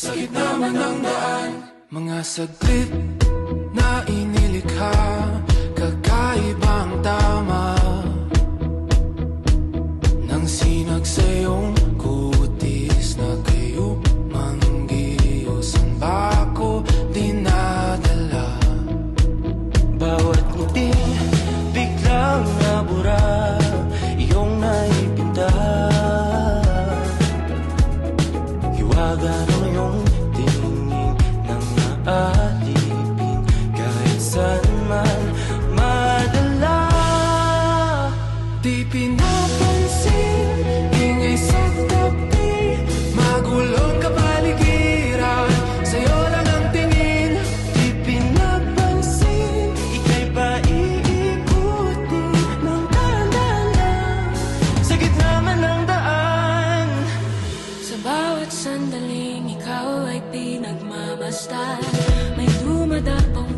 sa gitna man ng daan. Mga saglit na inilikha, kakaibang tama nang sinag sa iyong kutis na kayo manggiyosan ba ako dinadala? Bawat ngiti biglang nabura, iyong naipinta. Hiwaga ng iyong tingin nang naalipin kahit saan man madala. Di pinapansin, ingay sa tabi, magulong kapaligiran, sa'yo lang ang tingin. Di pinapansin, ika'y paiikutin ng dahan-dahan sa gitna man ng daan. Sa bawat sandaling ikaw ay pinagmamasdan, may dumadapong